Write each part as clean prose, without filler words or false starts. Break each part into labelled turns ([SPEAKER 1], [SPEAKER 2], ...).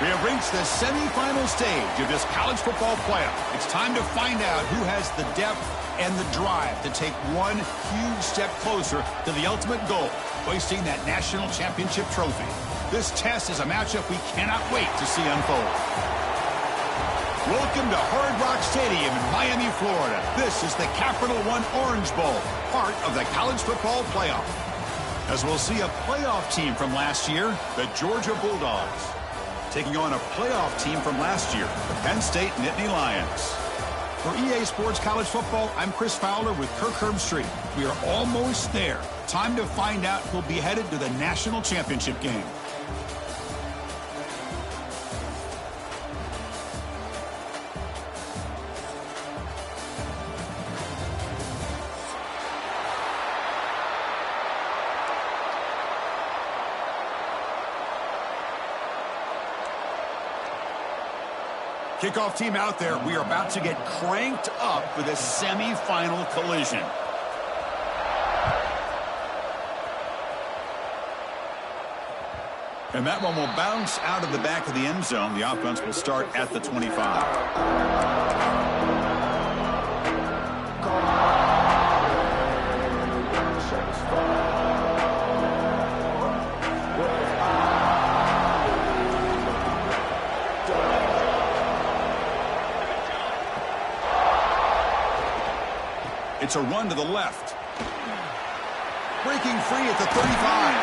[SPEAKER 1] We have reached the semifinal stage of this college football playoff. It's time to find out who has the depth and the drive to take one huge step closer to the ultimate goal, hoisting that national championship trophy. This test is a matchup we cannot wait to see unfold. Welcome to Hard Rock Stadium in Miami, Florida. This is the Capital One Orange Bowl, part of the college football playoff. As we'll see a playoff team from last year, the Georgia Bulldogs, taking on a playoff team from last year, the Penn State Nittany Lions. For EA Sports College Football, I'm Chris Fowler with Kirk Herbstreit. We are almost there. Time to find out who'll be headed to the national championship game. Kickoff team out there. We are about to get cranked up for this semifinal collision. And that one will bounce out of the back of the end zone. The offense will start at the 25. It's a run to the left. Breaking free at the 35.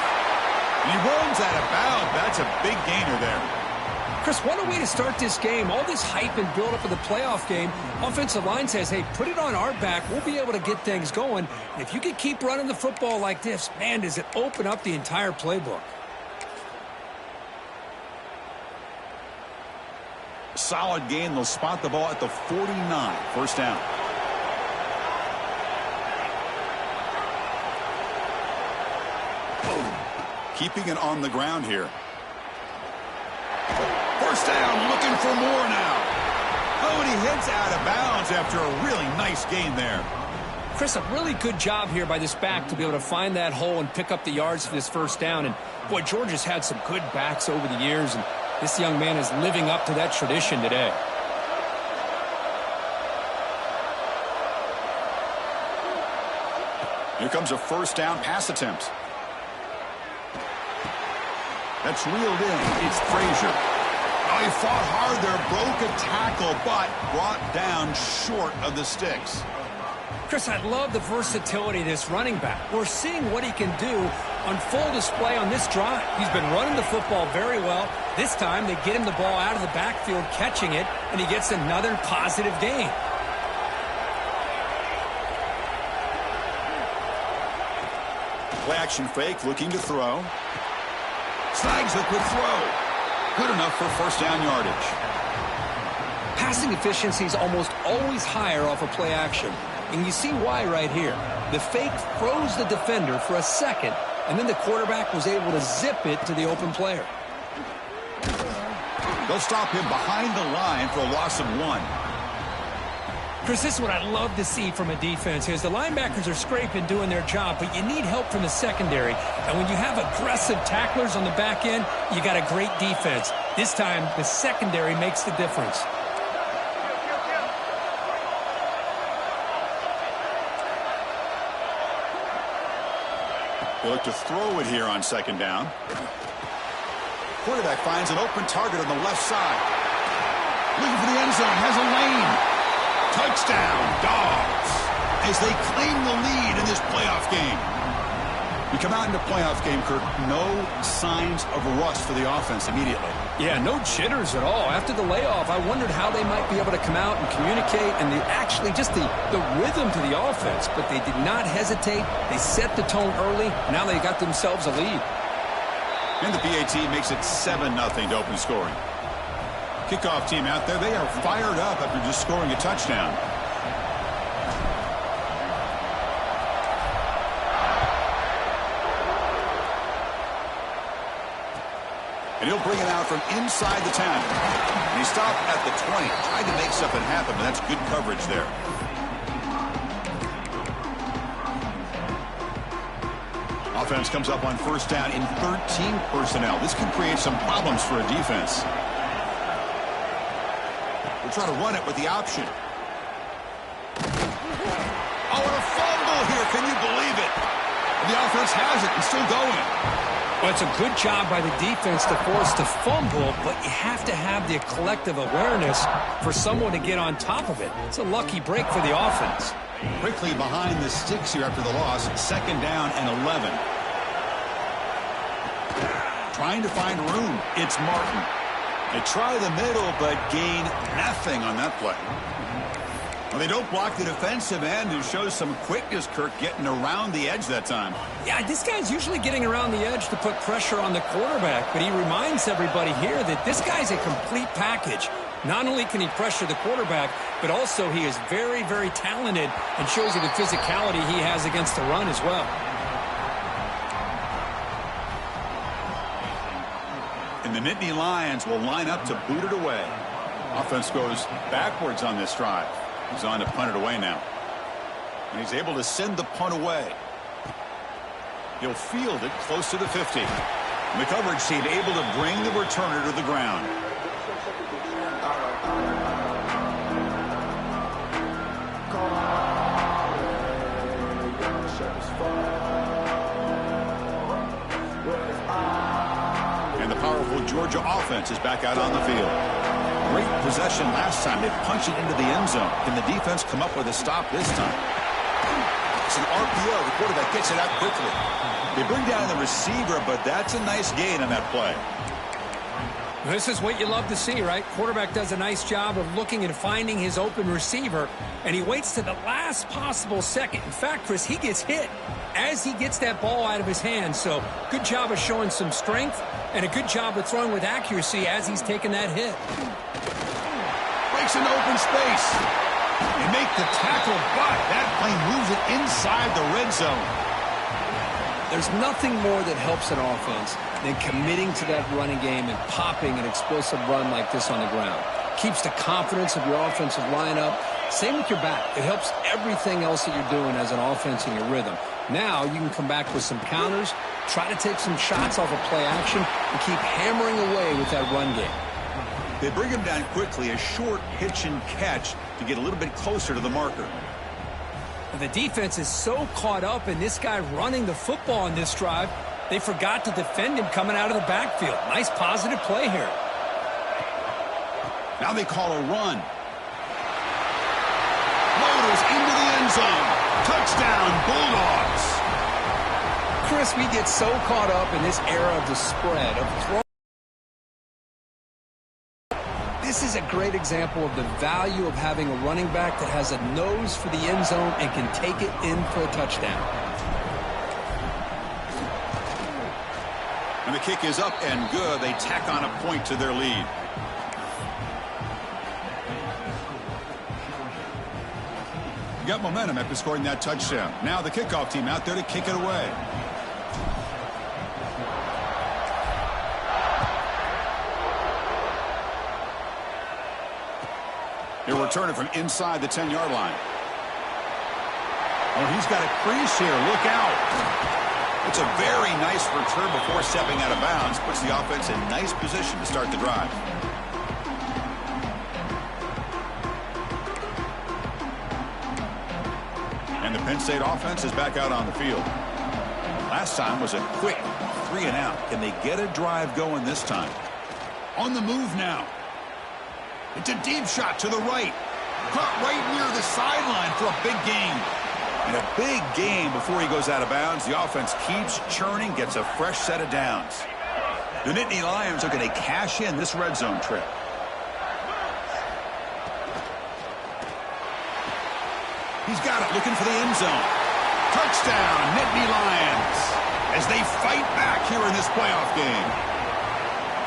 [SPEAKER 1] And he runs out of bounds. That's a big gainer there.
[SPEAKER 2] Chris, what a way to start this game. All this hype and build-up of the playoff game. Offensive line says, hey, put it on our back. We'll be able to get things going. And if you can keep running the football like this, man, does it open up the entire playbook.
[SPEAKER 1] Solid gain. They'll spot the ball at the 49. First down. Keeping it on the ground here. First down, looking for more now. Oh, and he heads out of bounds after a really nice gain there.
[SPEAKER 2] Chris, a really good job here by this back to be able to find that hole and pick up the yards for this first down. And, boy, Georgia's had some good backs over the years, and this young man is living up to that tradition today.
[SPEAKER 1] Here comes a first down pass attempt. That's reeled in. It's Frazier. Oh, he fought hard there, broke a tackle, but brought down short of the sticks.
[SPEAKER 2] Chris, I love the versatility of this running back. We're seeing what he can do on full display on this drive. He's been running the football very well. This time, they get him the ball out of the backfield, catching it, and he gets another positive gain.
[SPEAKER 1] Play action fake, looking to throw. Snags the quick throw. Good enough for first down yardage.
[SPEAKER 2] Passing efficiency is almost always higher off of play action. And you see why right here. The fake froze the defender for a second, and then the quarterback was able to zip it to the open player.
[SPEAKER 1] They'll stop him behind the line for a loss of 1.
[SPEAKER 2] Chris, this is what I love to see from a defense is the linebackers are scraping, doing their job, but you need help from the secondary. And when you have aggressive tacklers on the back end, you got a great defense. This time, the secondary makes the difference.
[SPEAKER 1] They look to throw it here on second down. Quarterback finds an open target on the left side. Looking for the end zone, has a lane. Touchdown, Dogs, as they claim the lead in this playoff game. We come out into playoff game, Kirk, no signs of rust for the offense immediately.
[SPEAKER 2] Yeah, no jitters at all. After the layoff, I wondered how they might be able to come out and communicate and actually just the rhythm to the offense, but they did not hesitate. They set the tone early. Now they got themselves a lead.
[SPEAKER 1] And the PAT makes it 7-0 to open scoring. Kickoff team out there, they are fired up after just scoring a touchdown. And he'll bring it out from inside the 10. And he stopped at the 20, tried to make something happen, but that's good coverage there. Offense comes up on first down in 13 personnel. This can create some problems for a defense. We'll try to run it with the option. Oh, and a fumble here. Can you believe it? The offense has it and still going.
[SPEAKER 2] Well, it's a good job by the defense to force the fumble, but you have to have the collective awareness for someone to get on top of it. It's a lucky break for the offense.
[SPEAKER 1] Quickly behind the sticks here after the loss. 2nd down and 11. Trying to find room. It's Martin. They try the middle, but gain nothing on that play. Well, they don't block the defensive end, who shows some quickness, Kirk, getting around the edge that time.
[SPEAKER 2] Yeah, this guy's usually getting around the edge to put pressure on the quarterback, but he reminds everybody here that this guy's a complete package. Not only can he pressure the quarterback, but also he is very, very talented and shows you the physicality he has against the run as well.
[SPEAKER 1] And the Nittany Lions will line up to boot it away. Offense goes backwards on this drive. He's on to punt it away now. And he's able to send the punt away. He'll field it close to the 50. And the coverage team able to bring the returner to the ground. And the powerful Georgia offense is back out on the field. Great possession last time. They punched it into the end zone. Can the defense come up with a stop this time? It's an RPO. The quarterback gets it out quickly. They bring down the receiver, but that's a nice gain on that play.
[SPEAKER 2] This is what you love to see, right? Quarterback does a nice job of looking and finding his open receiver, and he waits to the last possible second. In fact, Chris, he gets hit as he gets that ball out of his hands. So good job of showing some strength and a good job of throwing with accuracy as he's taking that hit.
[SPEAKER 1] Breaks an open space. They make the tackle, but that plane moves it inside the red zone.
[SPEAKER 2] There's nothing more that helps an offense than committing to that running game and popping an explosive run like this on the ground. Keeps the confidence of your offensive lineup. Same with your back. It helps everything else that you're doing as an offense in your rhythm. Now you can come back with some counters, try to take some shots off of play action, and keep hammering away with that run game.
[SPEAKER 1] They bring him down quickly, a short pitch and catch to get a little bit closer to the marker.
[SPEAKER 2] The defense is so caught up in this guy running the football on this drive, they forgot to defend him coming out of the backfield. Nice positive play here.
[SPEAKER 1] Now they call a run. Motors into the end zone. Touchdown, Bulldogs.
[SPEAKER 2] Chris, we get so caught up in this era of the spread, of throwing. This is a great example of the value of having a running back that has a nose for the end zone and can take it in for a touchdown.
[SPEAKER 1] And the kick is up and good. They tack on a point to their lead. You got momentum after scoring that touchdown. Now the kickoff team out there to kick it away. He'll return it from inside the 10-yard line. Oh, he's got a crease here. Look out. It's a very nice return before stepping out of bounds. Puts the offense in nice position to start the drive. And the Penn State offense is back out on the field. Last time was a quick 3-and-out. Can they get a drive going this time? On the move now. It's a deep shot to the right. Caught right near the sideline for a big gain. And a big gain before he goes out of bounds. The offense keeps churning, gets a fresh set of downs. The Nittany Lions are going to cash in this red zone trip. He's got it, looking for the end zone. Touchdown, Nittany Lions, as they fight back here in this playoff game.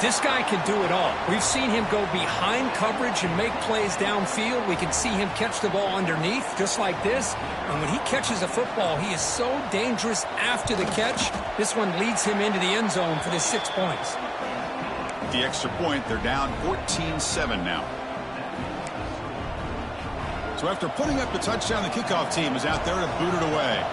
[SPEAKER 2] This guy can do it all. We've seen him go behind coverage and make plays downfield. We can see him catch the ball underneath, just like this. And when he catches a football, he is so dangerous after the catch. This one leads him into the end zone for the 6 points.
[SPEAKER 1] The extra point, they're down 14-7 now. So after putting up the touchdown, the kickoff team is out there to boot it away.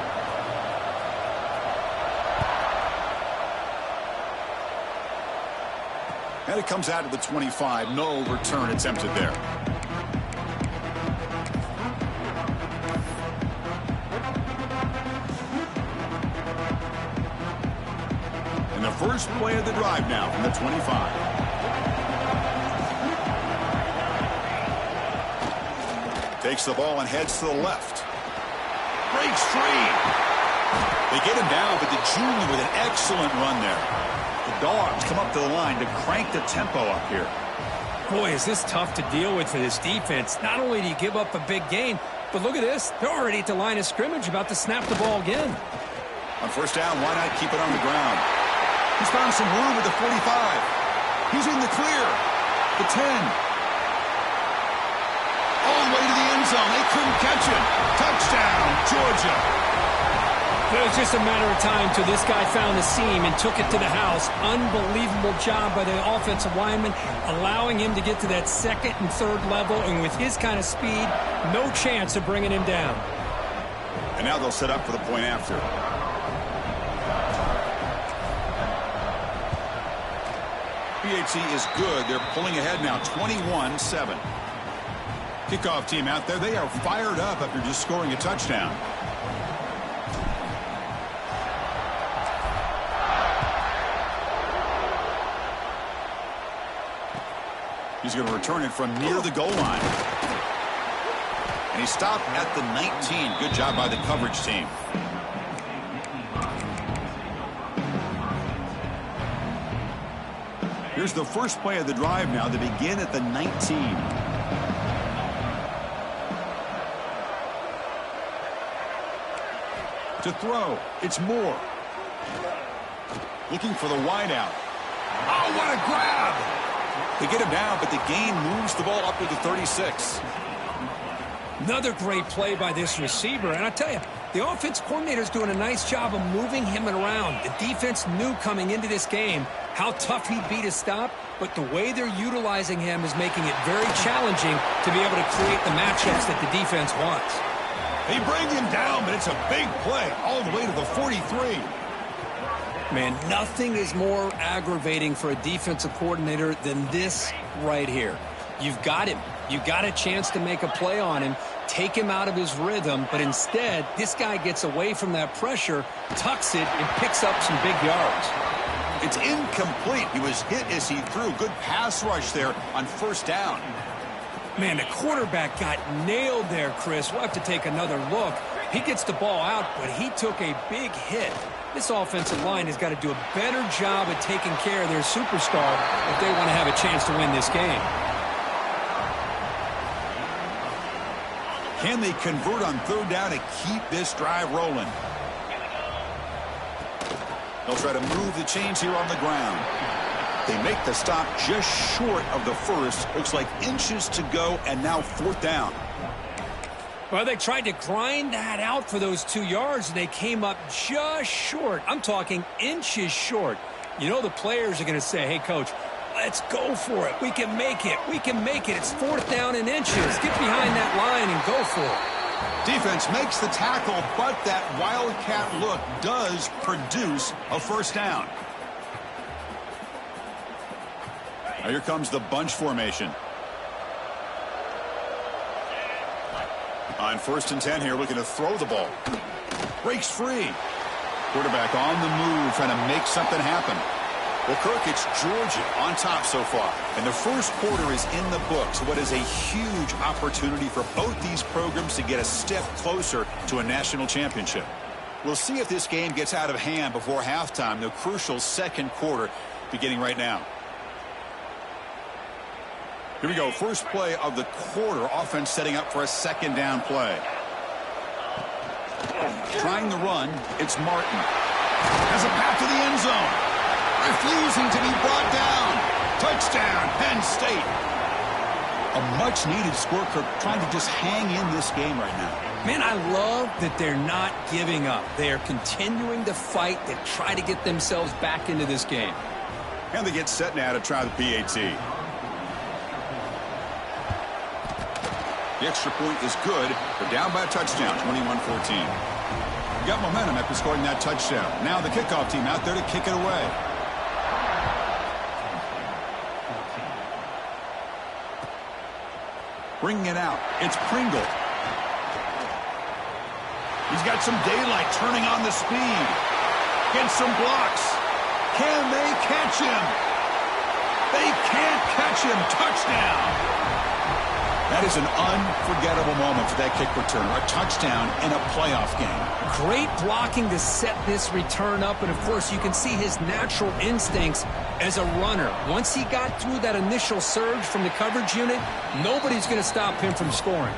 [SPEAKER 1] And it comes out to the 25. No return attempted there. first play of the drive now from the 25. Takes the ball and heads to the left. Breaks free. They get him down, but the junior with an excellent run there. The Dogs come up to the line to crank the tempo up here.
[SPEAKER 2] Boy, is this tough to deal with for this defense. Not only do you give up a big gain, but look at this. They're already at the line of scrimmage about to snap the ball again.
[SPEAKER 1] On first down, why not keep it on the ground? He's found some room at the 45. He's in the clear. The 10. All the way to the end zone. They couldn't catch it. Touchdown, Georgia.
[SPEAKER 2] It was just a matter of time till this guy found the seam and took it to the house. Unbelievable job by the offensive lineman, allowing him to get to that second and third level, and with his kind of speed, no chance of bringing him down.
[SPEAKER 1] And now they'll set up for the point after. PHC is good. They're pulling ahead now, 21-7. Kickoff team out there. They are fired up after just scoring a touchdown. He's going to return it from near the goal line. And he stopped at the 19. Good job by the coverage team. Here's the first play of the drive now. They begin at the 19. To throw, it's Moore. Looking for the wideout. Oh, what a grab! They get him down, but the gain moves the ball up to the 36.
[SPEAKER 2] Another great play by this receiver. And I tell you, the offense coordinator is doing a nice job of moving him around. The defense knew coming into this game how tough he'd be to stop, but the way they're utilizing him is making it very challenging to be able to create the matchups that the defense wants.
[SPEAKER 1] They bring him down, but it's a big play all the way to the 43.
[SPEAKER 2] Man, nothing is more aggravating for a defensive coordinator than this right here. You've got him. You got a chance to make a play on him, take him out of his rhythm, but instead, this guy gets away from that pressure, tucks it, and picks up some big yards.
[SPEAKER 1] It's incomplete. He was hit as he threw. Good pass rush there on first down.
[SPEAKER 2] Man, the quarterback got nailed there, Chris. We'll have to take another look. He gets the ball out, but he took a big hit. This offensive line has got to do a better job at taking care of their superstar if they want to have a chance to win this game.
[SPEAKER 1] Can they convert on third down to keep this drive rolling? They'll try to move the chains here on the ground. They make the stop just short of the first. Looks like inches to go, and now fourth down.
[SPEAKER 2] Well, they tried to grind that out for those 2 yards, and they came up just short. I'm talking inches short. You know the players are going to say, hey, Coach, let's go for it. We can make it. We can make it. It's fourth down in inches. Get behind that line and go for it.
[SPEAKER 1] Defense makes the tackle, but that wildcat look does produce a first down. Now here comes the bunch formation. On first and 10 here, looking to throw the ball. Breaks free. Quarterback on the move, trying to make something happen. Well, Kirk, it's Georgia on top so far. And the first quarter is in the books. What is a huge opportunity for both these programs to get a step closer to a national championship. We'll see if this game gets out of hand before halftime, the crucial second quarter beginning right now. Here we go. First play of the quarter. Offense setting up for a second down play. Trying the run. It's Martin. Has a path to the end zone. Refusing to be brought down. Touchdown, Penn State. A much-needed score. Kirk trying to just hang in this game right now.
[SPEAKER 2] Man, I love that they're not giving up. They are continuing to fight to try to get themselves back into this game.
[SPEAKER 1] And they get set now to try the PAT. The extra point is good. They're down by a touchdown, 21-14. Got momentum after scoring that touchdown. Now the kickoff team out there to kick it away. Bringing it out. It's Pringle. He's got some daylight, turning on the speed. Gets some blocks. Can they catch him? They can't catch him. Touchdown. That is an unforgettable moment for that kick returner. A touchdown in a playoff game.
[SPEAKER 2] Great blocking to set this return up. And, of course, you can see his natural instincts as a runner. Once he got through that initial surge from the coverage unit, nobody's going to stop him from scoring.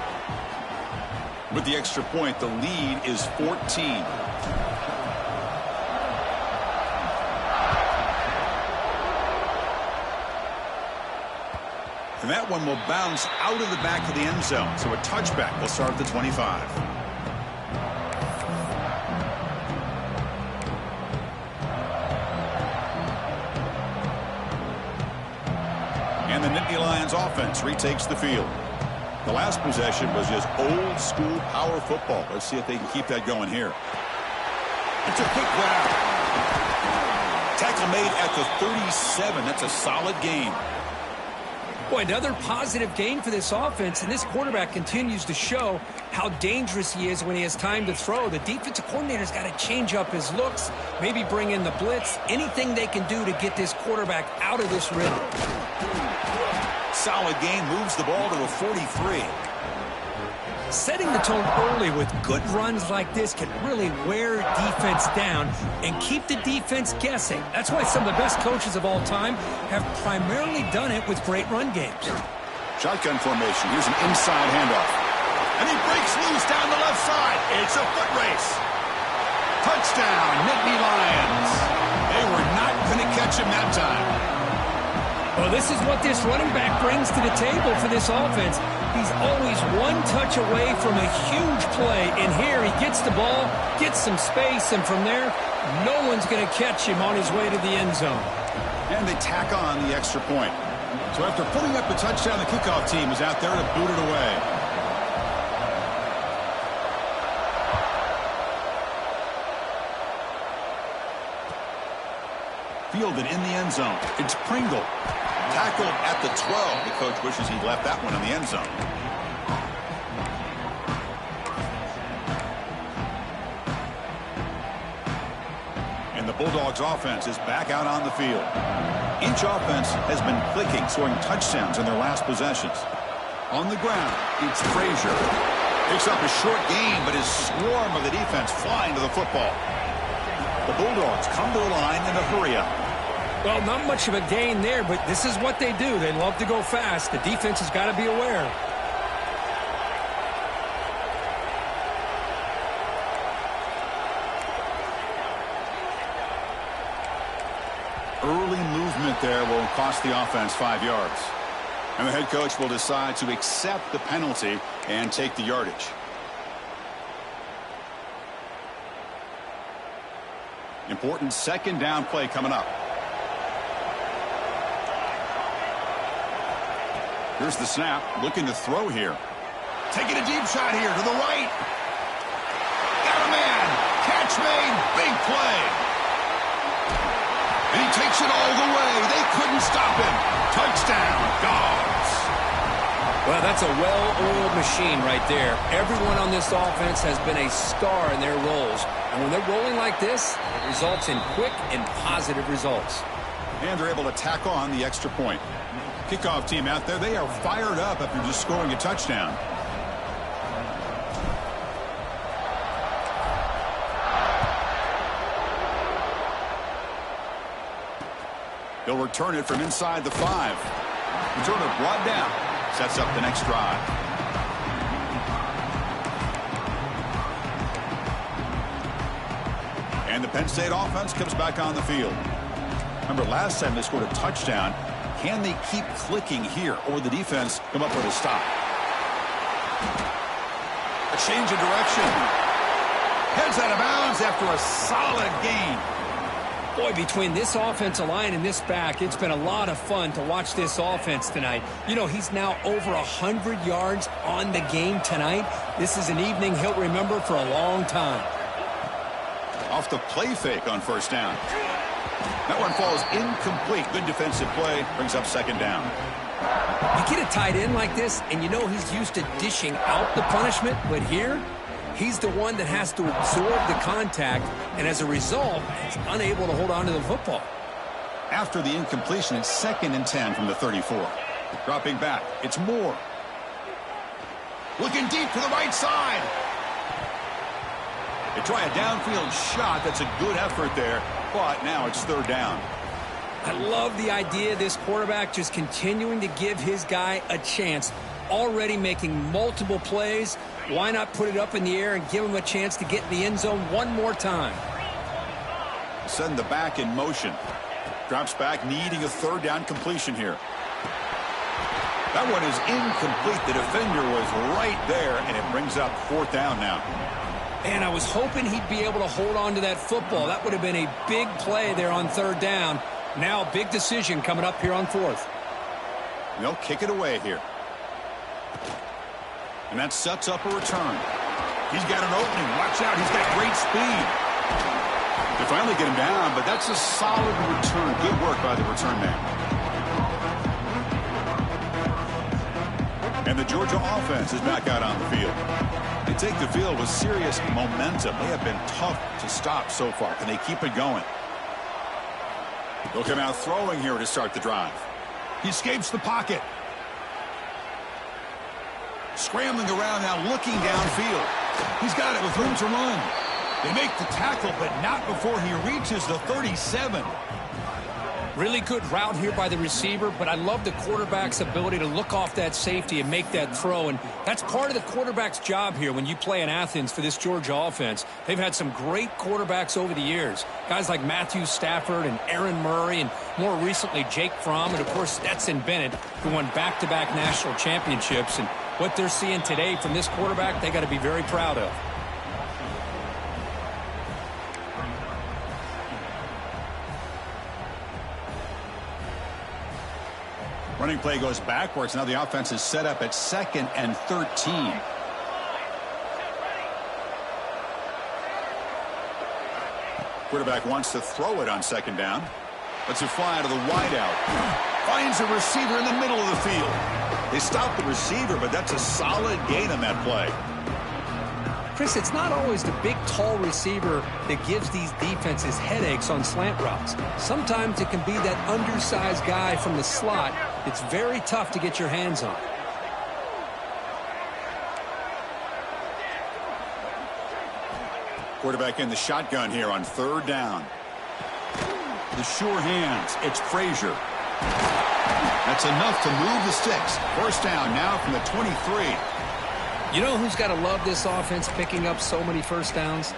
[SPEAKER 1] With the extra point, the lead is 14. And that one will bounce out of the back of the end zone. So a touchback will start at the 25. And the Nittany Lions offense retakes the field. The last possession was just old school power football. Let's see if they can keep that going here. It's a quick grab. Tackle made at the 37. That's a solid gain.
[SPEAKER 2] Boy, another positive gain for this offense, and this quarterback continues to show how dangerous he is when he has time to throw. The defensive coordinator's got to change up his looks, maybe bring in the blitz, anything they can do to get this quarterback out of this rhythm.
[SPEAKER 1] Solid gain, moves the ball to a 43.
[SPEAKER 2] Setting the tone early with good runs like this can really wear defense down and keep the defense guessing. That's why some of the best coaches of all time have primarily done it with great run games.
[SPEAKER 1] Shotgun formation. Here's an inside handoff. And he breaks loose down the left side. It's a foot race. Touchdown, Nittany Lions. They were not going to catch him that time.
[SPEAKER 2] Well, this is what this running back brings to the table for this offense. He's always one touch away from a huge play. And here he gets the ball, gets some space, and from there, no one's going to catch him on his way to the end zone.
[SPEAKER 1] And they tack on the extra point. So after putting up the touchdown, the kickoff team is out there to boot it away. Fielded in the end zone. It's Pringle. Tackled at the 12. The coach wishes he'd left that one in the end zone. And the Bulldogs offense is back out on the field. Each offense has been clicking, scoring touchdowns in their last possessions. On the ground, it's Frazier. Picks up a short gain, but his swarm of the defense flying to the football. The Bulldogs come to the line in a hurry-up.
[SPEAKER 2] Well, not much of a gain there, but this is what they do. They love to go fast. The defense has got to be aware.
[SPEAKER 1] Early movement there will cost the offense 5 yards. And the head coach will decide to accept the penalty and take the yardage. Important second down play coming up. Here's the snap, looking to throw here. Taking a deep shot here to the right. Got a man. Catch made. Big play. And he takes it all the way. They couldn't stop him. Touchdown, Dogs.
[SPEAKER 2] Well, that's a well-oiled machine right there. Everyone on this offense has been a star in their roles. And when they're rolling like this, it results in quick and positive results.
[SPEAKER 1] And they're able to tack on the extra point. Kickoff team out there, they are fired up after just scoring a touchdown. He'll return it from inside the 5. Returner brought down. Sets up the next drive. And the Penn State offense comes back on the field. Remember, last time they scored a touchdown. Can they keep clicking here, or the defense come up with a stop? A change of direction. Heads out of bounds after a solid gain.
[SPEAKER 2] Boy, between this offensive line and this back, it's been a lot of fun to watch this offense tonight. You know, he's now over 100 yards on the game tonight. This is an evening he'll remember for a long time.
[SPEAKER 1] Off the play fake on first down. That one falls incomplete. Good defensive play. Brings up second down.
[SPEAKER 2] You get a tight end like this, and you know he's used to dishing out the punishment, but here, he's the one that has to absorb the contact, and as a result, he's unable to hold on to the football.
[SPEAKER 1] After the incompletion, it's 2nd and 10 from the 34. Dropping back, it's Moore. Looking deep to the right side. They try a downfield shot. That's a good effort there, but now it's 3rd down.
[SPEAKER 2] I love the idea of this quarterback just continuing to give his guy a chance. Already making multiple plays. Why not put it up in the air and give him a chance to get in the end zone one more time?
[SPEAKER 1] Send the back in motion. Drops back, needing a 3rd down completion here. That one is incomplete. The defender was right there, and it brings up 4th down now.
[SPEAKER 2] And I was hoping he'd be able to hold on to that football. That would have been a big play there on 3rd down. Now, big decision coming up here on 4th.
[SPEAKER 1] They'll kick it away here. And that sets up a return. He's got an opening. Watch out. He's got great speed. They finally get him down, but that's a solid return. Good work by the return man. And the Georgia offense is back out on the field. They take the field with serious momentum. They have been tough to stop so far. Can they keep it going? They'll come out throwing here to start the drive. He escapes the pocket. Scrambling around now, looking downfield. He's got it with room to run. They make the tackle, but not before he reaches the 37.
[SPEAKER 2] Really good route here by the receiver, but I love the quarterback's ability to look off that safety and make that throw, and that's part of the quarterback's job here when you play in Athens for this Georgia offense. They've had some great quarterbacks over the years, guys like Matthew Stafford and Aaron Murray, and more recently Jake Fromm, and of course Stetson Bennett, who won back-to-back national championships. And what they're seeing today from this quarterback, they got to be very proud of.
[SPEAKER 1] Running play goes backwards. Now the offense is set up at 2nd and 13. Quarterback wants to throw it on 2nd down. Lets it fly out of the wideout. Finds a receiver in the middle of the field. They stop the receiver, but that's a solid gain on that play.
[SPEAKER 2] Chris, it's not always the big, tall receiver that gives these defenses headaches on slant routes. Sometimes it can be that undersized guy from the slot. It's very tough to get your hands on.
[SPEAKER 1] Quarterback in the shotgun here on 3rd down. The sure hands. It's Frazier. That's enough to move the sticks. 1st down now from the 23.
[SPEAKER 2] You know who's got to love this offense picking up so many 1st downs?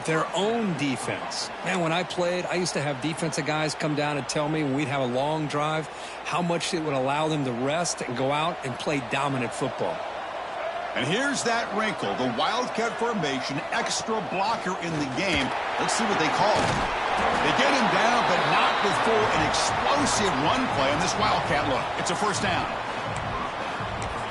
[SPEAKER 2] Their own defense. Man, when I played, I used to have defensive guys come down and tell me when we'd have a long drive how much it would allow them to rest and go out and play dominant football.
[SPEAKER 1] And here's that wrinkle, the Wildcat formation, extra blocker in the game. Let's see what they call it. They get him down, but not before an explosive run play on this Wildcat look. It's a 1st down.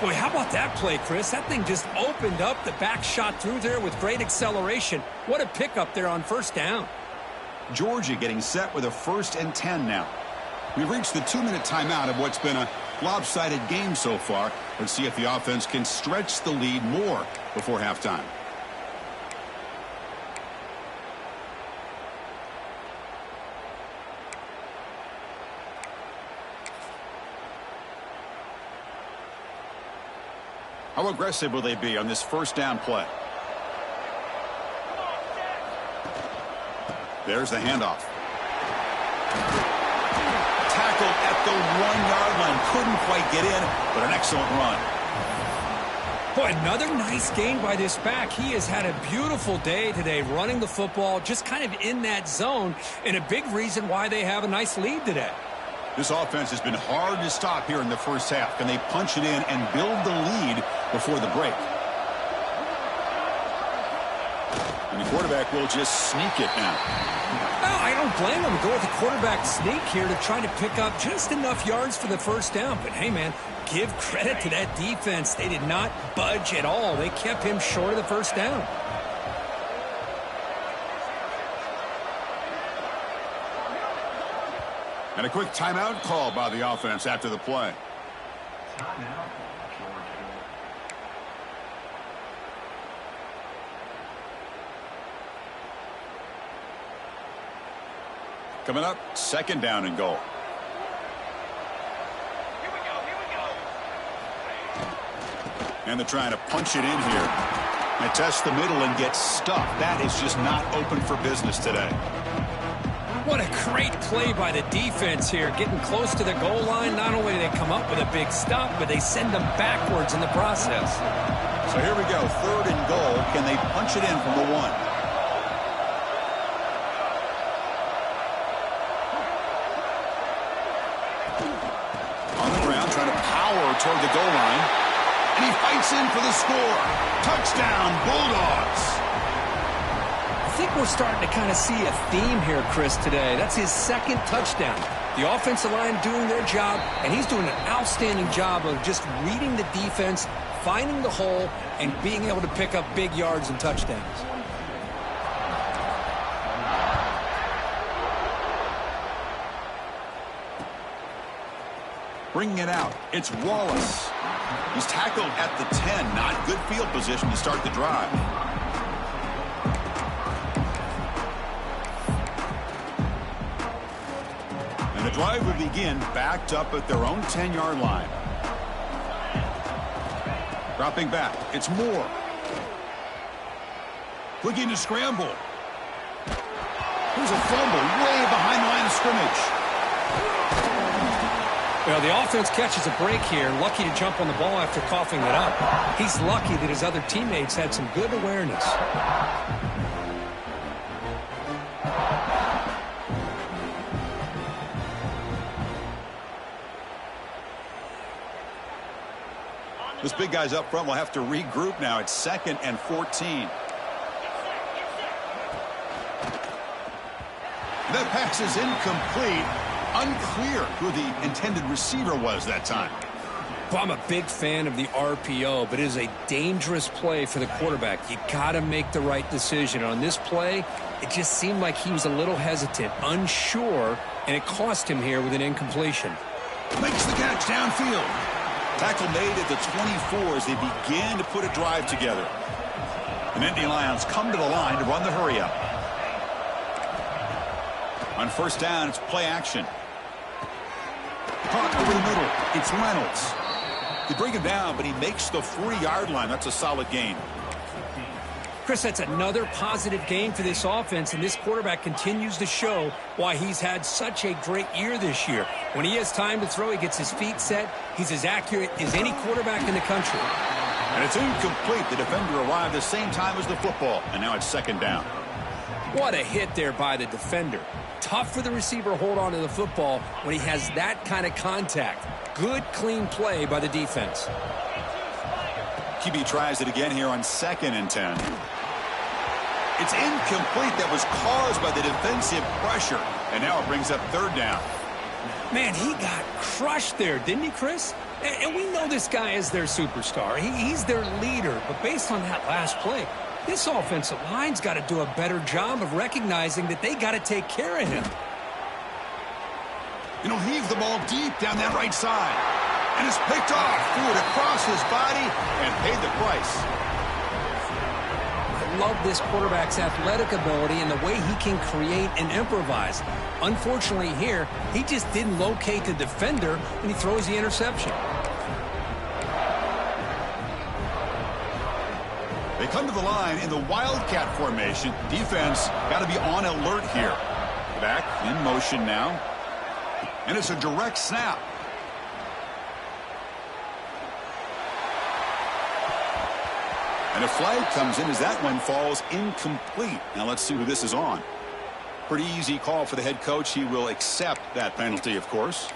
[SPEAKER 2] Boy, how about that play, Chris? That thing just opened up. The back shot through there with great acceleration. What a pickup there on 1st down.
[SPEAKER 1] Georgia getting set with a 1st and 10 now. We've reached the 2-minute timeout of what's been a lopsided game so far. Let's see if the offense can stretch the lead more before halftime. How aggressive will they be on this 1st down play? There's the handoff. Tackled at the 1-yard line. Couldn't quite get in, but an excellent run.
[SPEAKER 2] Boy, another nice gain by this back. He has had a beautiful day today running the football, just kind of in that zone, and a big reason why they have a nice lead today.
[SPEAKER 1] This offense has been hard to stop here in the 1st half. Can they punch it in and build the lead before the break? And the quarterback will just sneak it now.
[SPEAKER 2] Well, I don't blame him. Go with the quarterback sneak here to try to pick up just enough yards for the 1st down. But, hey, man, give credit to that defense. They did not budge at all. They kept him short of the 1st down.
[SPEAKER 1] And a quick timeout call by the offense after the play. Coming up, second down and goal. And they're trying to punch it in here. They test the middle and get stuffed. That is just not open for business today.
[SPEAKER 2] What a great play by the defense here. Getting close to the goal line, not only do they come up with a big stop, but they send them backwards in the process.
[SPEAKER 1] So here we go, third and goal. Can they punch it in from the 1? On the ground, trying to power toward the goal line. And he fights in for the score. Touchdown, Bulldogs.
[SPEAKER 2] I think we're starting to kind of see a theme here, Chris, today. That's his second touchdown. The offensive line doing their job, and he's doing an outstanding job of just reading the defense, finding the hole, and being able to pick up big yards and touchdowns.
[SPEAKER 1] Bringing it out, it's Wallace. He's tackled at the 10. Not good field position to start the drive. And the drive will begin backed up at their own 10-yard line. Dropping back, it's Moore. Looking to scramble. Here's a fumble way behind the line of scrimmage.
[SPEAKER 2] Well, the offense catches a break here. Lucky to jump on the ball after coughing it up. He's lucky that his other teammates had some good awareness.
[SPEAKER 1] This big guy's up front will have to regroup now. It's 2nd and 14. That pass is incomplete. Unclear who the intended receiver was that time.
[SPEAKER 2] Well, I'm a big fan of the RPO, but it is a dangerous play for the quarterback. You got to make the right decision. On this play, it just seemed like he was a little hesitant, unsure, and it cost him here with an incompletion.
[SPEAKER 1] Makes the catch downfield. Tackle made at the 24 as they begin to put a drive together. The Nittany Lions come to the line to run the hurry-up. On first down, it's play action. Caught over the middle. It's Reynolds. They bring him down, but he makes the 40-yard line. That's a solid gain.
[SPEAKER 2] Chris, that's another positive game for this offense, and this quarterback continues to show why he's had such a great year this year. When he has time to throw, he gets his feet set. He's as accurate as any quarterback in the country.
[SPEAKER 1] And it's incomplete. The defender arrived the same time as the football, and now it's second down.
[SPEAKER 2] What a hit there by the defender. Tough for the receiver to hold on to the football when he has that kind of contact. Good, clean play by the defense.
[SPEAKER 1] QB tries it again here on 2nd and 10. It's incomplete. That was caused by the defensive pressure. And now it brings up third down.
[SPEAKER 2] Man, he got crushed there, didn't he, Chris? And we know this guy is their superstar. He's their leader. But based on that last play, this offensive line's got to do a better job of recognizing that they got to take care of him.
[SPEAKER 1] You know, heave the ball deep down that right side. And it's picked off. Threw it across his body and paid the price.
[SPEAKER 2] I love this quarterback's athletic ability and the way he can create and improvise. Unfortunately here, he just didn't locate the defender when he throws the interception.
[SPEAKER 1] They come to the line in the Wildcat formation. Defense got to be on alert here. Back in motion now. And it's a direct snap. And a flag comes in as that one falls incomplete. Now let's see who this is on. Pretty easy call for the head coach. He will accept that penalty, of course.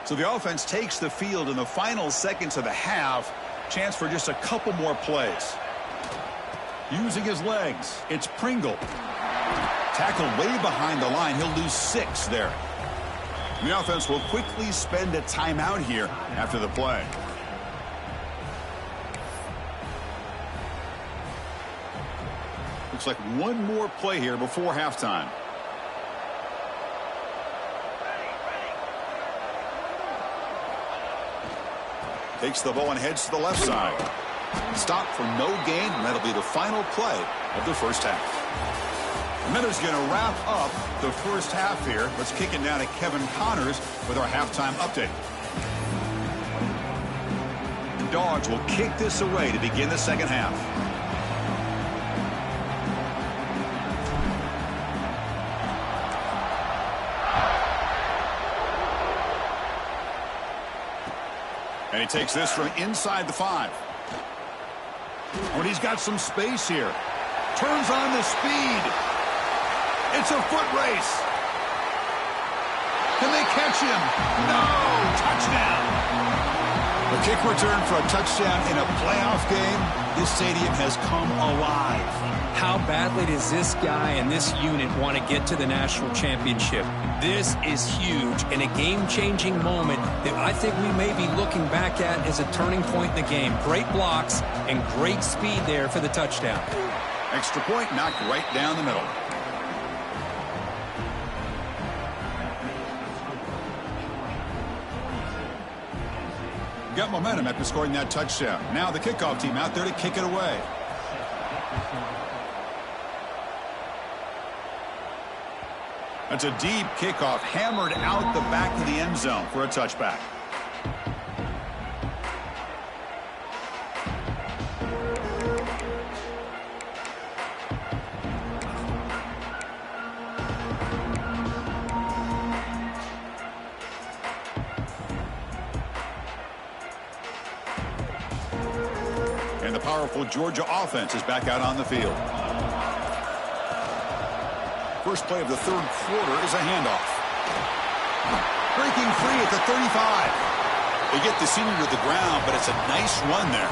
[SPEAKER 1] So the offense takes the field in the final seconds of the half. Chance for just a couple more plays. Using his legs, it's Pringle. Tackled way behind the line. He'll lose 6 there. And the offense will quickly spend a timeout here after the play. Looks like one more play here before halftime. Takes the ball and heads to the left side. Stop for no gain, and that'll be the final play of the first half. And then is going to wrap up the first half here. Let's kick it down to Kevin Connors with our halftime update. The Dogs will kick this away to begin the second half. And he takes this from inside the 5. Oh, and he's got some space here. Turns on the speed. It's a foot race. Can they catch him? No! Touchdown! A kick return for a touchdown in a playoff game. This stadium has come alive.
[SPEAKER 2] How badly does this guy and this unit want to get to the national championship? This is huge and a game-changing moment that I think we may be looking back at as a turning point in the game. Great blocks and great speed there for the touchdown.
[SPEAKER 1] Extra point knocked right down the middle. Got momentum after scoring that touchdown. Now the kickoff team out there to kick it away. That's a deep kickoff, hammered out the back of the end zone for a touchback. And the powerful Georgia offense is back out on the field. First play of the third quarter is a handoff. Breaking free at the 35. They get the senior to the ground, but it's a nice run there.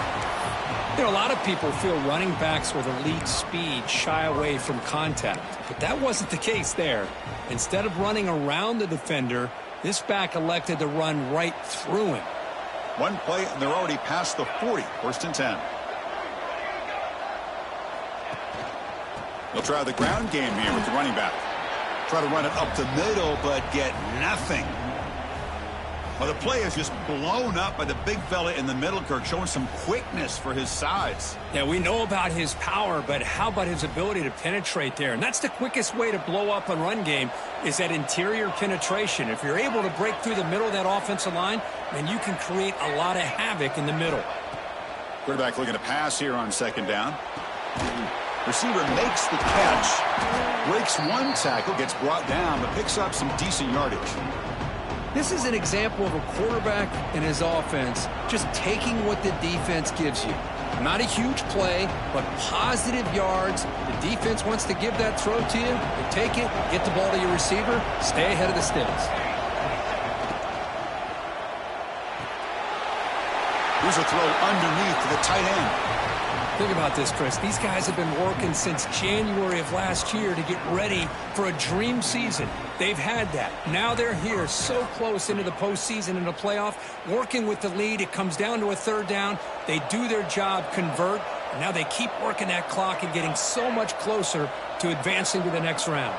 [SPEAKER 2] You know, a lot of people feel running backs with elite speed shy away from contact, but that wasn't the case there. Instead of running around the defender, this back elected to run right through him.
[SPEAKER 1] One play, and they're already past the 40. First and 10. They'll try the ground game here with the running back. Try to run it up the middle, but get nothing. Well, the play is just blown up by the big fella in the middle, Kirk, showing some quickness for his size.
[SPEAKER 2] Yeah, we know about his power, but how about his ability to penetrate there? And that's the quickest way to blow up a run game is that interior penetration. If you're able to break through the middle of that offensive line, then you can create a lot of havoc in the middle.
[SPEAKER 1] Quarterback looking to pass here on second down. Receiver makes the catch, breaks one tackle, gets brought down, but picks up some decent yardage.
[SPEAKER 2] This is an example of a quarterback and his offense just taking what the defense gives you. Not a huge play, but positive yards. The defense wants to give that throw to you. You take it, get the ball to your receiver, stay ahead of the sticks.
[SPEAKER 1] Here's a throw underneath to the tight end.
[SPEAKER 2] Think about this, Chris. These guys have been working since January of last year to get ready for a dream season. They've had that. Now they're here so close into the postseason and the playoff, working with the lead. It comes down to a third down. They do their job, convert, and now they keep working that clock and getting so much closer to advancing to the next round.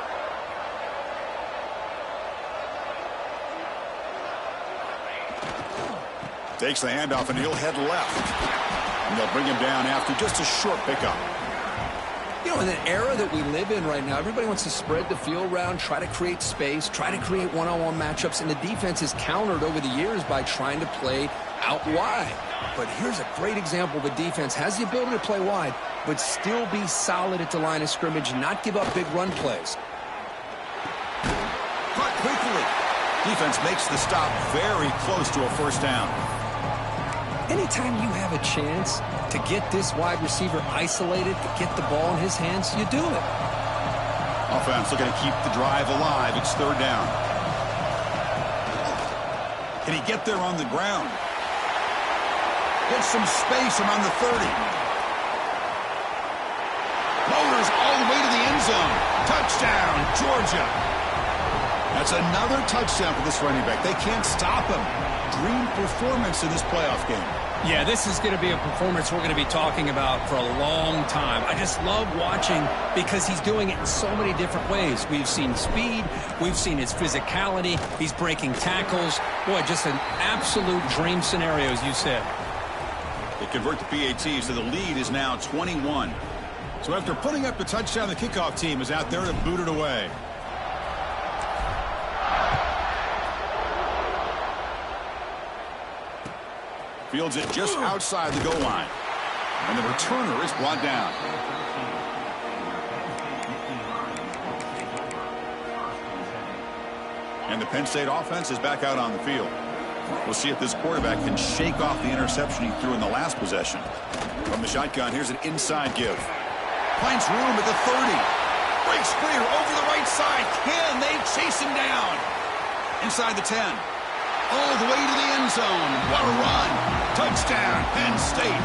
[SPEAKER 1] Takes the handoff, and he'll head left. And they'll bring him down after just a short pickup.
[SPEAKER 2] You know, in the era that we live in right now, everybody wants to spread the field around, try to create space, try to create one-on-one matchups, and the defense is countered over the years by trying to play out wide. But here's a great example of a defense has the ability to play wide, but still be solid at the line of scrimmage and not give up big run plays.
[SPEAKER 1] Caught quickly. Defense makes the stop very close to a first down.
[SPEAKER 2] Anytime you have a chance to get this wide receiver isolated, to get the ball in his hands, you do it.
[SPEAKER 1] Offense looking to keep the drive alive. It's third down. Can he get there on the ground? Gets some space around the 30. Motors all the way to the end zone. Touchdown, Georgia. That's another touchdown for this running back. They can't stop him. Dream performance in this playoff game.
[SPEAKER 2] Yeah, this is going to be a performance we're going to be talking about for a long time. I just love watching because he's doing it in so many different ways. We've seen speed. We've seen his physicality. He's breaking tackles. Boy, just an absolute dream scenario, as you said.
[SPEAKER 1] They convert the PATs, so the lead is now 21. So after putting up the touchdown, the kickoff team is out there to boot it away. Fields it just outside the goal line. And the returner is brought down. And the Penn State offense is back out on the field. We'll see if this quarterback can shake off the interception he threw in the last possession. From the shotgun, here's an inside give. Finds room at the 30. Breaks clear over the right side. Can they chase him down? Inside the 10. All the way to the end zone. What a run. Touchdown, Penn State.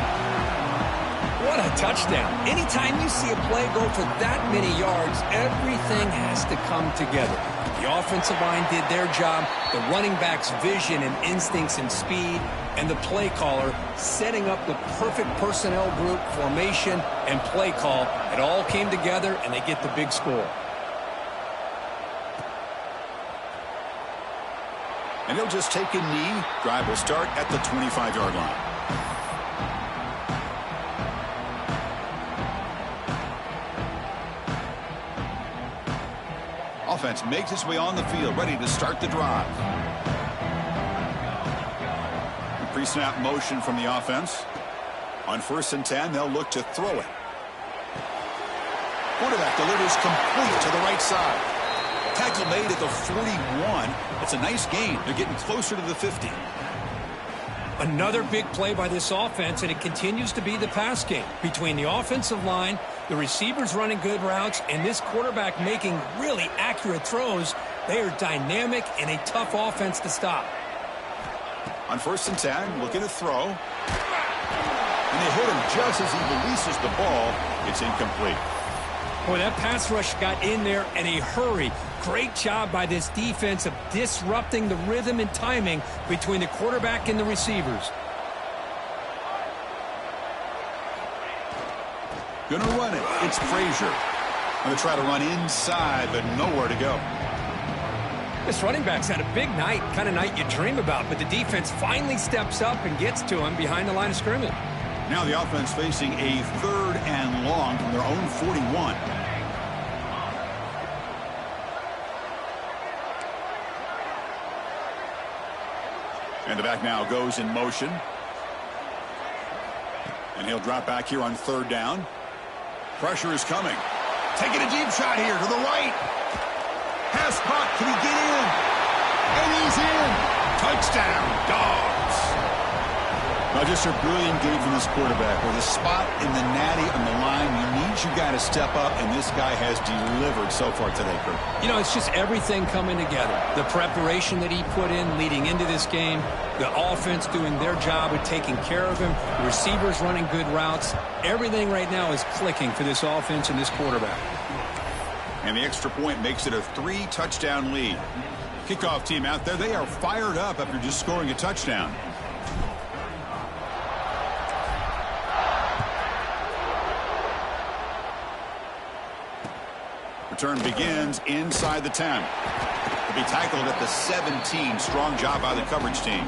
[SPEAKER 2] What a touchdown. Anytime you see a play go for that many yards, everything has to come together. The offensive line did their job, the running back's vision and instincts and speed, and the play caller setting up the perfect personnel group, formation, and play call. It all came together, and they get the big score.
[SPEAKER 1] And he'll just take a knee. Drive will start at the 25-yard line. Offense makes its way on the field, ready to start the drive. Pre-snap motion from the offense. On 1st and 10, they'll look to throw it. Quarterback delivers complete to the right side. Tackle made at the 41. That's a nice gain. They're getting closer to the 50.
[SPEAKER 2] Another big play by this offense, and it continues to be the pass game. Between the offensive line, the receivers running good routes, and this quarterback making really accurate throws, they are dynamic and a tough offense to stop.
[SPEAKER 1] On 1st and 10, looking to throw. And they hit him just as he releases the ball. It's incomplete.
[SPEAKER 2] Boy, that pass rush got in there in a hurry. Great job by this defense of disrupting the rhythm and timing between the quarterback and the receivers.
[SPEAKER 1] Gonna run it. It's Frazier. Gonna try to run inside, but nowhere to go.
[SPEAKER 2] This running back's had a big night, kind of night you dream about, but the defense finally steps up and gets to him behind the line of scrimmage.
[SPEAKER 1] Now the offense facing a 3rd and long from their own 41. And the back now goes in motion. And he'll drop back here on 3rd down. Pressure is coming. Taking a deep shot here to the right. Pass caught. Can he get in? And he's in. Touchdown, Dogs. Now just a brilliant game from this quarterback. With a spot in the natty on the line, you need your guy to step up, and this guy has delivered so far today, Kurt.
[SPEAKER 2] You know, it's just everything coming together. The preparation that he put in leading into this game, the offense doing their job of taking care of him, the receivers running good routes. Everything right now is clicking for this offense and this quarterback.
[SPEAKER 1] And the extra point makes it a 3-touchdown lead. Kickoff team out there, they are fired up after just scoring a touchdown. Return begins inside the 10. To be tackled at the 17. Strong job by the coverage team.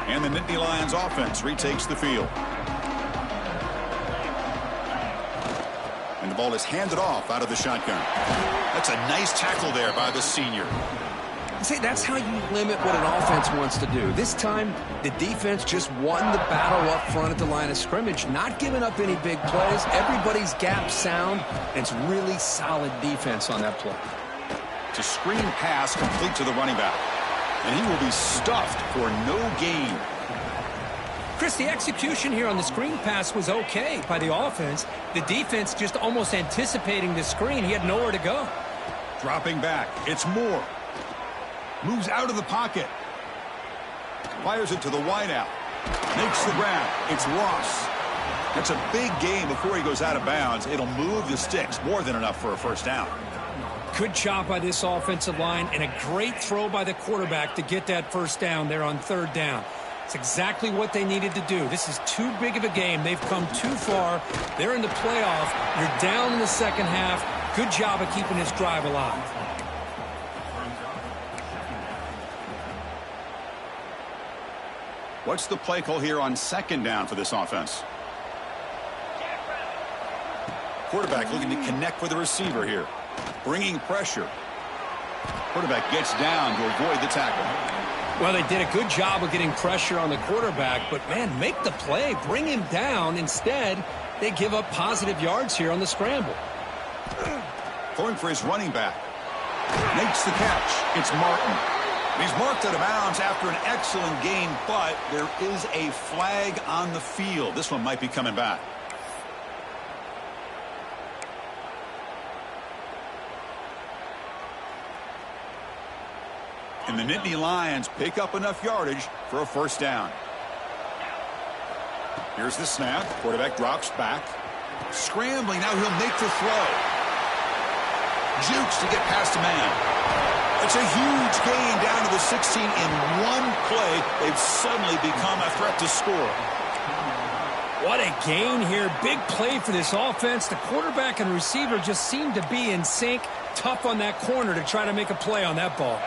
[SPEAKER 1] And the Nittany Lions offense retakes the field. And the ball is handed off out of the shotgun. That's a nice tackle there by the senior.
[SPEAKER 2] See, that's how you limit what an offense wants to do. This time, the defense just won the battle up front at the line of scrimmage, not giving up any big plays. Everybody's gap sound, and it's really solid defense on that play.
[SPEAKER 1] It's a screen pass complete to the running back. And he will be stuffed for no gain.
[SPEAKER 2] Chris, the execution here on the screen pass was okay by the offense. The defense just almost anticipating the screen. He had nowhere to go.
[SPEAKER 1] Dropping back. It's Moore. Moves out of the pocket. Fires it to the wideout. Makes the grab. It's Ross. That's a big gain before he goes out of bounds. It'll move the sticks. More than enough for a first down.
[SPEAKER 2] Good job by this offensive line and a great throw by the quarterback to get that first down there on 3rd down. It's exactly what they needed to do. This is too big of a game. They've come too far. They're in the playoff. You're down in the second half. Good job of keeping this drive alive.
[SPEAKER 1] What's the play call here on second down for this offense? Quarterback looking to connect with the receiver here. Bringing pressure. Quarterback gets down to avoid the tackle.
[SPEAKER 2] Well, they did a good job of getting pressure on the quarterback, but, man, make the play. Bring him down. Instead, they give up positive yards here on the scramble.
[SPEAKER 1] Throwing for his running back. Makes the catch. It's Martin. He's marked out of bounds after an excellent game, but there is a flag on the field. This one might be coming back. And the Nittany Lions pick up enough yardage for a first down. Here's the snap. Quarterback drops back. Scrambling. Now he'll make the throw. Jukes to get past a man. It's a huge gain down to the 16 in one play. They've suddenly become a threat to score.
[SPEAKER 2] What a gain here. Big play for this offense. The quarterback and receiver just seem to be in sync. Tough on that corner to try to make a play on that ball.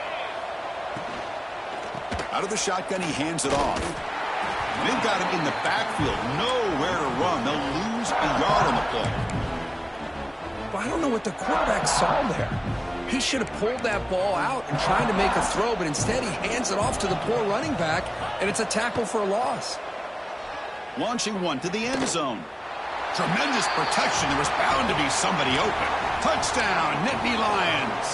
[SPEAKER 1] Out of the shotgun, he hands it off. They've got him in the backfield. Nowhere to run. They'll lose a yard on the play.
[SPEAKER 2] Well, I don't know what the quarterback saw there. He should have pulled that ball out and tried to make a throw, but instead he hands it off to the poor running back, and it's a tackle for a loss.
[SPEAKER 1] Launching one to the end zone. Tremendous protection. There was bound to be somebody open. Touchdown, Nittany Lions.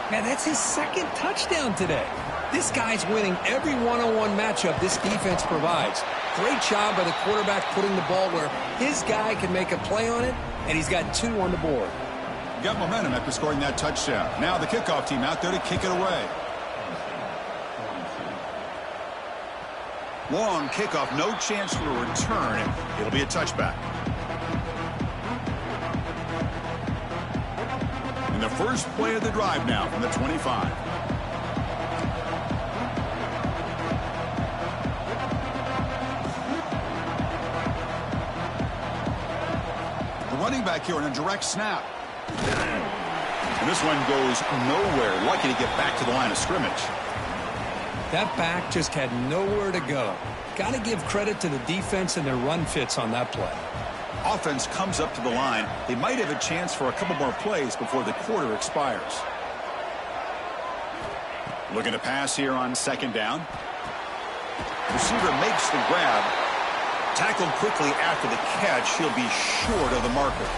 [SPEAKER 2] Man, that's his second touchdown today. This guy's winning every one-on-one matchup this defense provides. Great job by the quarterback putting the ball where his guy can make a play on it, and he's got 2 on the board.
[SPEAKER 1] Got momentum after scoring that touchdown. Now the kickoff team out there to kick it away. Long kickoff, no chance for a return. It'll be a touchback. And the first play of the drive now from the 25. The running back here on a direct snap. And this one goes nowhere. Lucky to get back to the line of scrimmage.
[SPEAKER 2] That back just had nowhere to go. Got to give credit to the defense and their run fits on that play.
[SPEAKER 1] Offense comes up to the line. They might have a chance for a couple more plays before the quarter expires. Looking to pass here on second down. Receiver makes the grab. Tackled quickly after the catch. He'll be short of the marker.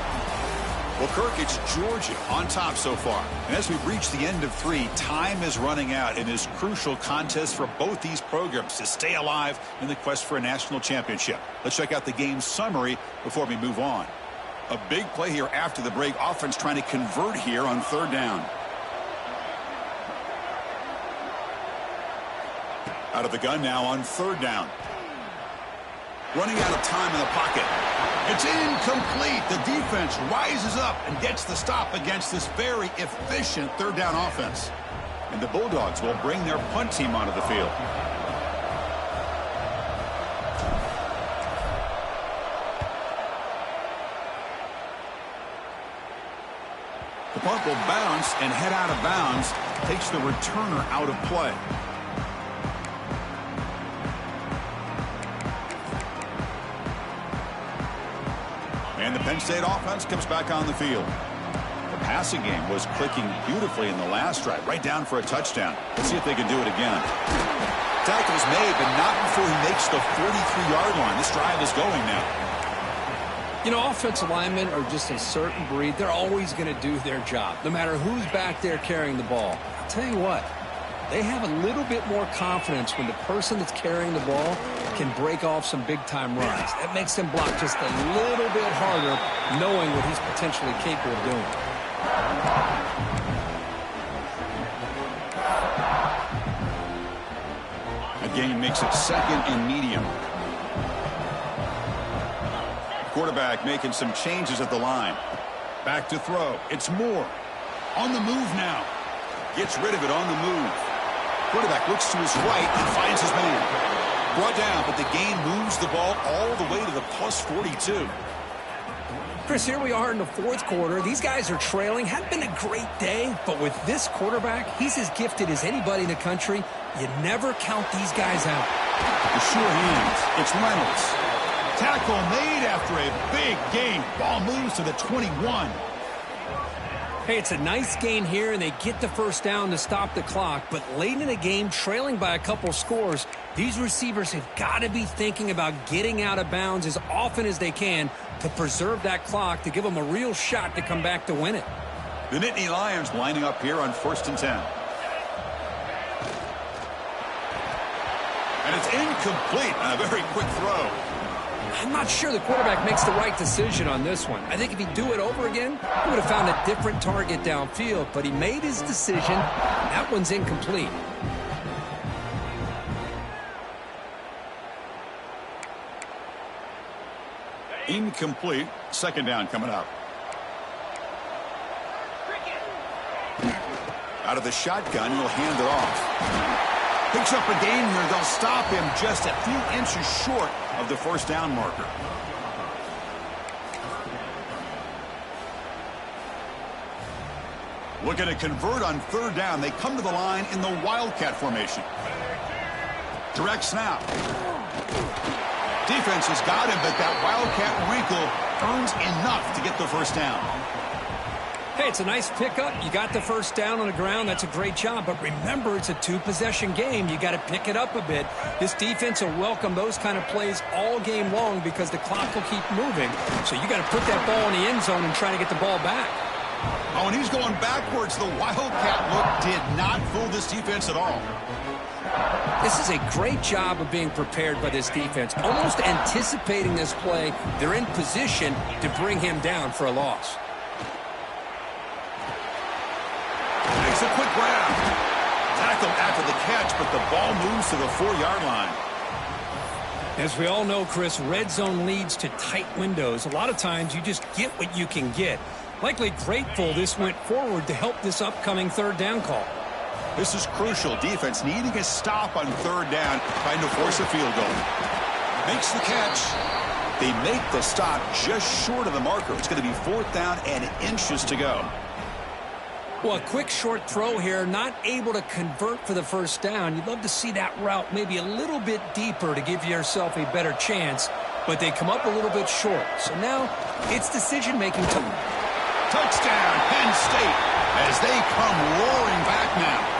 [SPEAKER 1] Well, Kirk, it's Georgia on top so far. And as we've reached the end of 3, time is running out in this crucial contest for both these programs to stay alive in the quest for a national championship. Let's check out the game summary before we move on. A big play here after the break. Offense trying to convert here on third down. Out of the gun now on third down. Running out of time in the pocket. It's incomplete. The defense rises up and gets the stop against this very efficient third down offense. And the Bulldogs will bring their punt team onto the field. The punt will bounce and head out of bounds. Takes the returner out of play. And the Penn State offense comes back on the field. The passing game was clicking beautifully in the last drive, right down for a touchdown. Let's see if they can do it again. Tackle's made, but not before he makes the 43-yard line. This drive is going now.
[SPEAKER 2] You know, offensive linemen are just a certain breed. They're always going to do their job, no matter who's back there carrying the ball. I'll tell you what, they have a little bit more confidence when the person that's carrying the ball can break off some big-time runs. That makes them block just a little bit harder, knowing what he's potentially capable of doing.
[SPEAKER 1] A gain makes it second and medium. Quarterback making some changes at the line. Back to throw. It's Moore. On the move now. Gets rid of it on the move. Quarterback looks to his right and finds his man. Brought down, but the gain moves the ball all the way to the plus 42.
[SPEAKER 2] Chris, here we are in the fourth quarter. These guys are trailing. Hadn't been a great day, but with this quarterback, he's as gifted as anybody in the country. You never count these guys out.
[SPEAKER 1] The sure hands. It's Reynolds. Tackle made after a big gain. Ball moves to the 21.
[SPEAKER 2] Hey, it's a nice gain here, and they get the first down to stop the clock. But late in the game, trailing by a couple scores, these receivers have got to be thinking about getting out of bounds as often as they can to preserve that clock, to give them a real shot to come back to win it.
[SPEAKER 1] The Nittany Lions lining up here on 1st and 10. And it's incomplete on a very quick throw.
[SPEAKER 2] I'm not sure the quarterback makes the right decision on this one. I think if he'd do it over again, he would have found a different target downfield, but he made his decision. That one's incomplete.
[SPEAKER 1] Incomplete. Second down coming up. Out of the shotgun, he'll hand it off. Picks up a gain here. They'll stop him just a few inches short of the first down marker. Looking to convert on third down. They come to the line in the Wildcat formation. Direct snap. Defense has got him, but that Wildcat wrinkle earns enough to get the first down.
[SPEAKER 2] Hey, it's a nice pickup. You got the first down on the ground. That's a great job. But remember, it's a two-possession game. You got to pick it up a bit. This defense will welcome those kind of plays all game long because the clock will keep moving. So you got to put that ball in the end zone and try to get the ball back.
[SPEAKER 1] Oh, and he's going backwards. The Wildcat look did not fool this defense at all.
[SPEAKER 2] This is a great job of being prepared by this defense. Almost anticipating this play, they're in position to bring him down for a loss.
[SPEAKER 1] Makes a quick grab. Tackled after the catch, but the ball moves to the 4-yard line.
[SPEAKER 2] As we all know, Chris, red zone leads to tight windows. A lot of times you just get what you can get. Likely grateful this went forward to help this upcoming third down call.
[SPEAKER 1] This is crucial. Defense needing a stop on third down, trying to force a field goal. Makes the catch. They make the stop just short of the marker. It's going to be 4th down and inches to go.
[SPEAKER 2] Well, a quick short throw here, not able to convert for the first down. You'd love to see that route maybe a little bit deeper to give yourself a better chance, but they come up a little bit short. So now it's decision-making time.
[SPEAKER 1] Touchdown, Penn State, as they come roaring back now.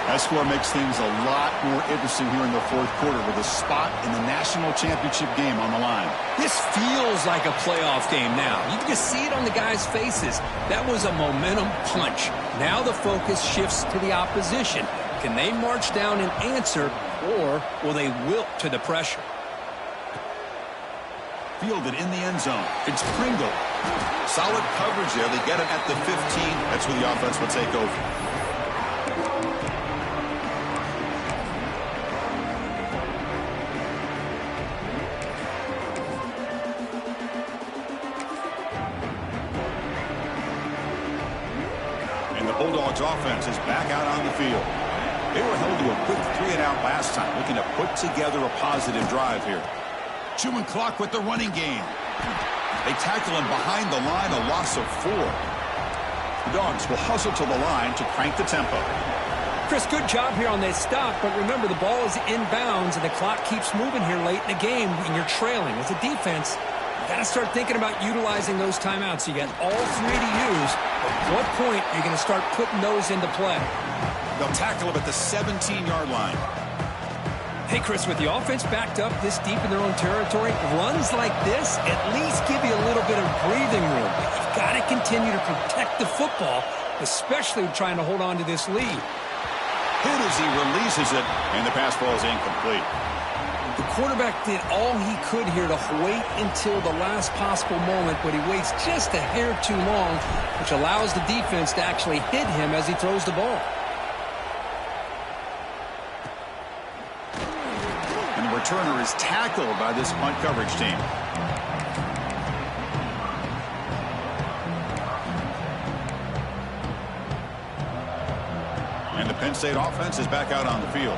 [SPEAKER 1] That score makes things a lot more interesting here in the fourth quarter with a spot in the national championship game on the line.
[SPEAKER 2] This feels like a playoff game now. You can just see it on the guys' faces. That was a momentum punch. Now the focus shifts to the opposition. Can they march down and answer, or will they wilt to the pressure?
[SPEAKER 1] Fielded in the end zone. It's Pringle. Solid coverage there. They get him at the 15. That's where the offense will take over. Bulldogs offense is back out on the field. They were held to a quick 3-and-out last time, looking to put together a positive drive here. Chewing clock with the running game. They tackle him behind the line, a loss of 4. The Dogs will hustle to the line to crank the tempo.
[SPEAKER 2] Chris, good job here on this stop, but remember the ball is inbounds and the clock keeps moving here late in the game and you're trailing. As a defense, you got to start thinking about utilizing those timeouts. You got all 3 to use. At what point are you going to start putting those into play?
[SPEAKER 1] They'll tackle him at the 17-yard line.
[SPEAKER 2] Hey, Chris, with the offense backed up this deep in their own territory, runs like this at least give you a little bit of breathing room. But you've got to continue to protect the football, especially trying to hold on to this lead.
[SPEAKER 1] Hit as he releases it, and the pass ball is incomplete.
[SPEAKER 2] The quarterback did all he could here to wait until the last possible moment, but he waits just a hair too long, which allows the defense to actually hit him as he throws the ball.
[SPEAKER 1] And the returner is tackled by this punt coverage team. Penn State offense is back out on the field.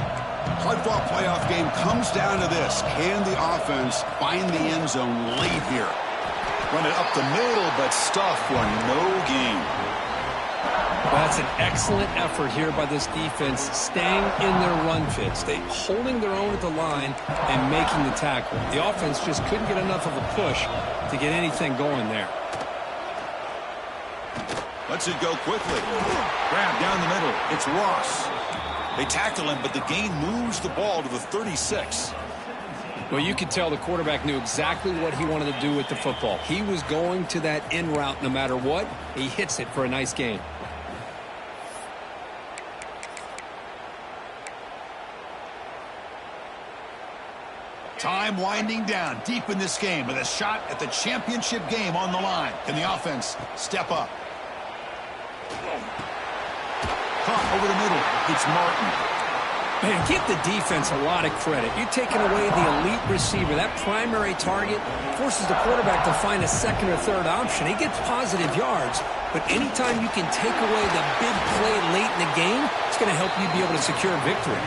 [SPEAKER 1] Hard-fought playoff game comes down to this. Can the offense find the end zone late here? Run it up the middle, but stuffed for no gain.
[SPEAKER 2] Well, that's an excellent effort here by this defense, staying in their run fits. They holding their own at the line and making the tackle. The offense just couldn't get enough of a push to get anything going there.
[SPEAKER 1] Lets it go quickly. Grab down the middle. It's Ross. They tackle him, but the gain moves the ball to the 36.
[SPEAKER 2] Well, you could tell the quarterback knew exactly what he wanted to do with the football. He was going to that in route no matter what. He hits it for a nice gain.
[SPEAKER 1] Time winding down deep in this game with a shot at the championship game on the line. Can the offense step up? Caught over the middle. It's Martin.
[SPEAKER 2] Man, give the defense a lot of credit. You're taking away the elite receiver. That primary target forces the quarterback to find a second or third option. He gets positive yards, but anytime you can take away the big play late in the game, it's going to help you be able to secure victory.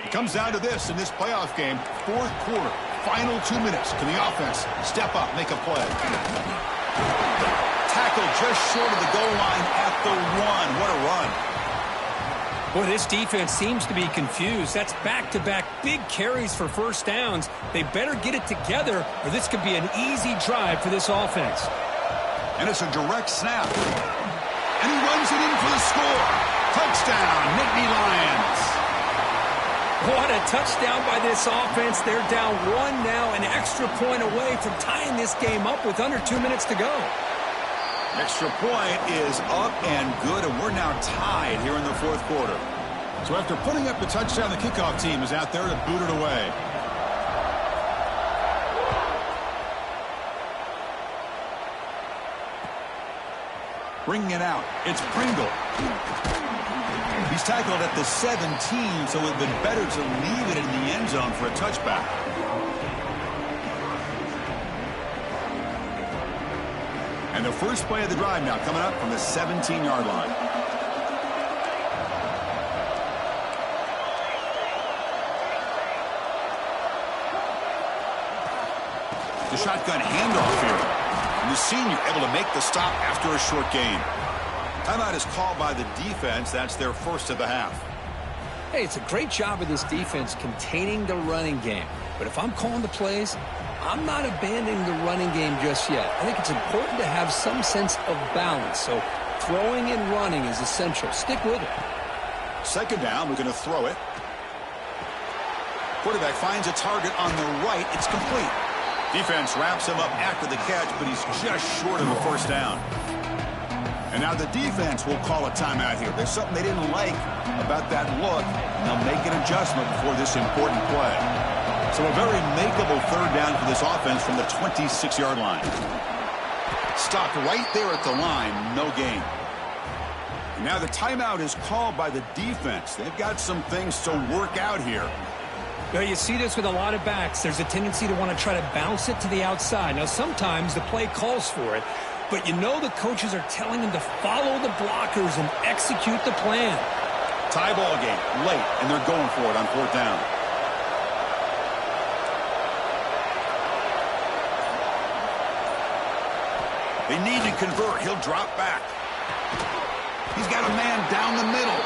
[SPEAKER 1] Comes down to this in this playoff game. Fourth quarter, final 2 minutes. Can the offense step up, make a play? Tackle just short of the goal line at the 1. What a run.
[SPEAKER 2] Boy, this defense seems to be confused. That's back-to-back big carries for first downs. They better get it together, or this could be an easy drive for this offense.
[SPEAKER 1] And it's a direct snap. And he runs it in for the score. Touchdown, Nittany Lions.
[SPEAKER 2] What a touchdown by this offense. They're down 1 now, an extra point away from tying this game up with under 2 minutes to go.
[SPEAKER 1] Extra point is up and good, and we're now tied here in the fourth quarter. So after putting up the touchdown, the kickoff team is out there to boot it away. Bringing it out, it's Pringle. He's tackled at the 17, so it would have been better to leave it in the end zone for a touchback. And the first play of the drive now coming up from the 17-yard line. The shotgun handoff here. And the senior able to make the stop after a short gain. Timeout is called by the defense. That's their first of the half.
[SPEAKER 2] Hey, it's a great job of this defense containing the running game. But if I'm calling the plays, I'm not abandoning the running game just yet. I think it's important to have some sense of balance. So throwing and running is essential. Stick with it.
[SPEAKER 1] Second down, we're going to throw it. Quarterback finds a target on the right. It's complete. Defense wraps him up after the catch, but he's just short of a first down. And now the defense will call a timeout here. There's something they didn't like about that look, and they'll make an adjustment before this important play. So a very makeable third down for this offense from the 26-yard line. Stopped right there at the line, no gain. And now the timeout is called by the defense. They've got some things to work out here.
[SPEAKER 2] Well, you see this with a lot of backs. There's a tendency to want to try to bounce it to the outside. Now, sometimes the play calls for it, but you know the coaches are telling them to follow the blockers and execute the plan.
[SPEAKER 1] Tie ball game, late, and they're going for it on fourth down. They need to convert. He'll drop back. He's got a man down the middle.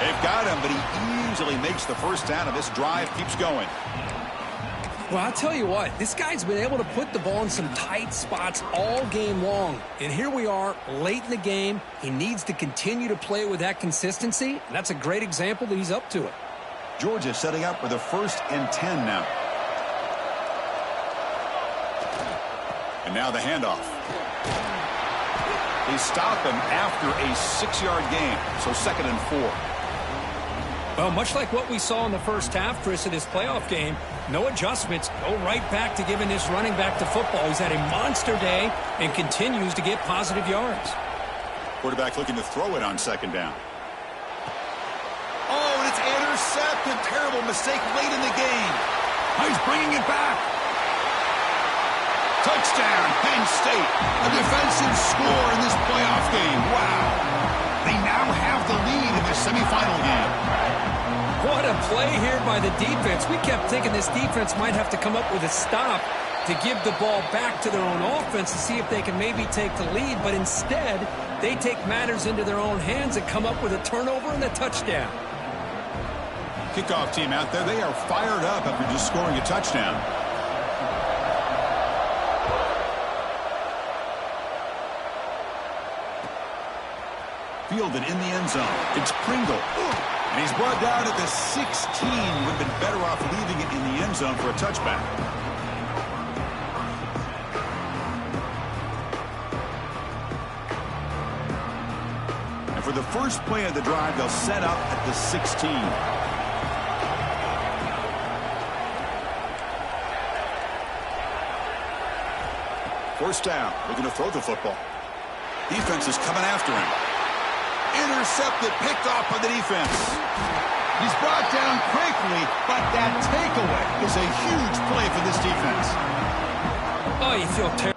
[SPEAKER 1] They've got him, but he easily makes the first down, and this drive keeps going.
[SPEAKER 2] Well, I'll tell you what, this guy's been able to put the ball in some tight spots all game long. And here we are, late in the game. He needs to continue to play with that consistency, and that's a great example that he's up to it.
[SPEAKER 1] Georgia setting up for the 1st and 10 now. And now the handoff. They stop him after a 6-yard gain, so 2nd and 4.
[SPEAKER 2] Well, much like what we saw in the first half, Chris, of this playoff game, no adjustments, go right back to giving this running back to football. He's had a monster day and continues to get positive yards.
[SPEAKER 1] Quarterback looking to throw it on 2nd down. Oh, and it's intercepted. a terrible mistake late in the game. He's bringing it back. Touchdown, Penn State. A defensive score in this playoff game. Wow. They now have the lead in the semifinal game.
[SPEAKER 2] What a play here by the defense. We kept thinking this defense might have to come up with a stop to give the ball back to their own offense to see if they can maybe take the lead. But instead, they take matters into their own hands and come up with a turnover and a touchdown.
[SPEAKER 1] Kickoff team out there, they are fired up after just scoring a touchdown. Fielded in the end zone. It's Pringle. And he's brought down at the 16. Would have been better off leaving it in the end zone for a touchback. And for the first play of the drive, they'll set up at the 16. First down. Looking to throw the football. Defense is coming after him. Intercepted, picked off by the defense. He's brought down quickly, but that takeaway is a huge play for this defense.
[SPEAKER 2] Oh, you feel terrible.